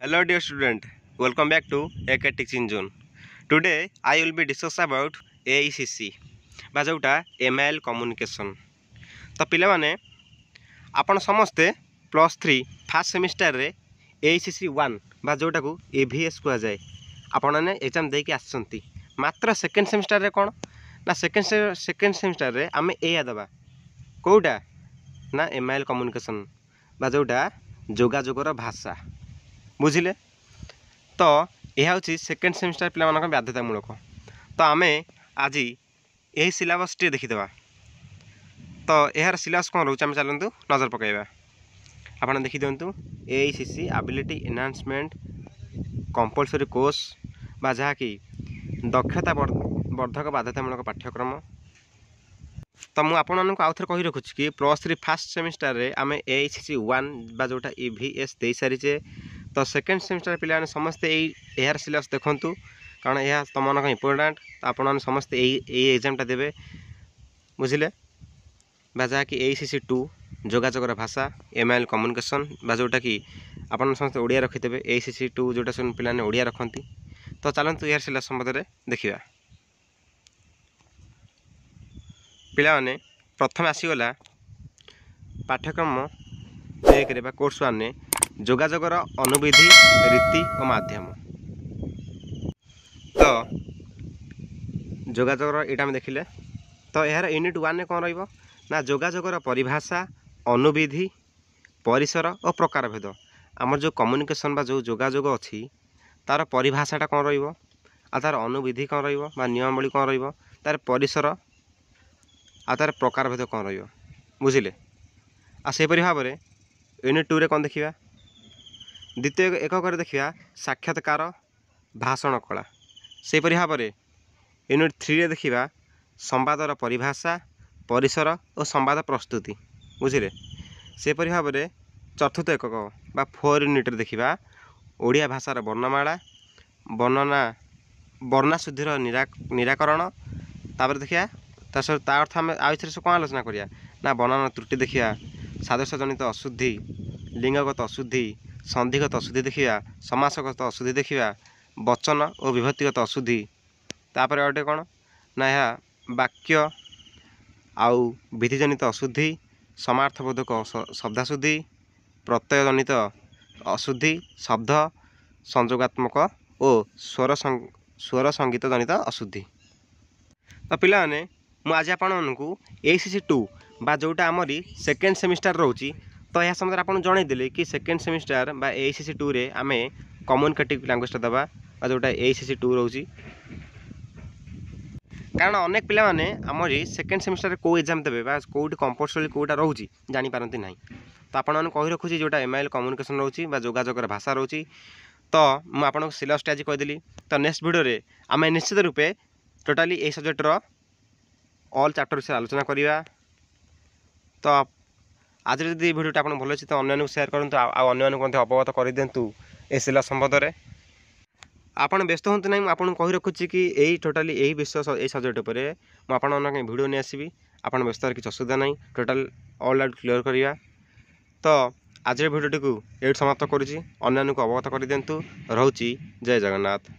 Hello dear student, welcome back to AK Teaching Zone. Today I will be discuss about AICC बा जोटा MIL Communication. तो पिले माने आपण समस्ते +3 फर्स्ट सेमिस्टर रे AICC 1 बा जोटा को AVS को जाए आपण ने एग्जाम दे के आछंती मात्र सेकंड सेमिस्टर रे कोन ना सेकंड सेमिस्टर रे आमे ए दबा कोउटा ना MIL Communication बा जोटा जोगाजोगर भाषा बुझिले तो यह हूँ सेकेंड सेमिस्टर पिला मानक बाध्यतामूलक तो आम आज यही सिलेबस टी देखीदे तो यार सिलेबस कौन रोचे आम चलतु नजर पकड़ा आप देखी दिंतु AICC ability enhancement compulsory course बा जहाँ कि दक्षता वर्धक बाध्यतामूलक पाठ्यक्रम तो मुझे आउ थे कही रखुच्छी कि +3 फर्स्ट सेमिस्टर रे आम AICC 1 बा जोटा EVS दे सारीचे तो सेकेंड सेमिस्टर पिला समस्ते यार सिलेबस देखूँ कारण यह तुम मन इम्पोर्टाट तो आप समस्ते यही एग्जामटा देवे बुझिले बा जहाँ कि AICC 2 जोगाजोगर भाषा MIL कम्युनिकेशन बा जोटा कि आप समस्ते ओडिया रखिथे AICC 2 जोटा सब पिला ओडिया रखती तो चलतु यार सिलेबस संबंध देखा पिला माने प्रथम आसीगला पाठ्यक्रम एक रे बा कोर्स 1 ने जोगाजोगर अनुविधि रीति और माध्यम तो जोगाजोगर यहाँ देखिले तो यार यूनिट 1 ने कौन रहिबो ना जोगाजोगर परिभाषा अनुविधि परिसर और प्रकारभेद आमर जो कम्युनिकेशन बा जो जोगाजोग अच्छी तार परिभाषाटा कौन रहिबो आ तार अनुविधि कौन रहिबो बा नियमावली कौन रहिबो तार परिसर आ तार प्रकारभेद कौन रहिबो बुझिले आ सेपरि भाव में यूनिट 2 रे कौन देखिबा द्वितीय एकक देखा साक्षात्कार भाषण कला सेपरि भाव में यूनिट 3 रे देखा संवादर परिभाषा परिसर और संवाद प्रस्तुति बुझिले सेपरि भाव में चतुर्थ एकक बा 4 यूनिट देखा ओडिया भाषार वर्णमाला वर्णना वर्णाशुद्धिर निराकरण तापर देखिया ता अर्थ आम आउ थे कौन आलोचना करिया ना बनान त्रुटि देखिया सादृश्य जनित अशुद्धि लिंगगत अशुद्धि संधिगत अशुद्धि देखिया समासगत अशुद्धि देखिया वचन और विभक्तिगत अशुद्धि तापर गोटे कौन ना यह वाक्य आउ विधिजनित अशुद्धि समार्थबोधक शब्दाशुद्धि प्रत्यय जनित अशुद्धि शब्द संयोगात्मक और स्वर संगीत जनित अशुद्धि तो पिला माने मु आज आपको AICC 2 बा जोटा आमरी सेकेंड सेमिस्टर रोची तो यह समझ आप जनईदे कि सेकेंड सेमिस्टर बा AICC 2 रे आम कम्युनिकेटिव लैंग्वेजटा दबा जोटा AICC 2 रोची कारण अनेक पिला माने आमरी सेकेंड सेमिस्टर को एग्जाम देवे बा कोड कंपलसरी कोटा रोची जानी पारंती नाही तो आपन कहि रखुची जोटा MIL कम्युनिकेशन रोची बा जोगाजोगर भाषा रोची तो मु आपन सिलेबस आज कहिदेली तो नेक्स्ट वीडियो रे आम निश्चित रूपे टोटाली ए सब्जेक्ट रो ऑल चैप्टर विषय आलोचना करिया तो आज जदि भिडियोटा आपन भल अछि तो अन्य शेयर करंतु आ अन्य अवगत कर दिंतु ए सिलेबस संबंध आपन व्यस्त हूँ ना आपन कहि रखुची कि यही टोटाली यही विषय यही सब्जेक्ट उपर मुझे भिडियो नहीं आसबि आपन व्यस्त किसी असुविधा नहीं टोटाल ऑल आउट क्लियर करिया तो आज भिडियोटी को ये समाप्त करुँची अन्य को अवगत कर दिंतु रोची जय जगन्नाथ।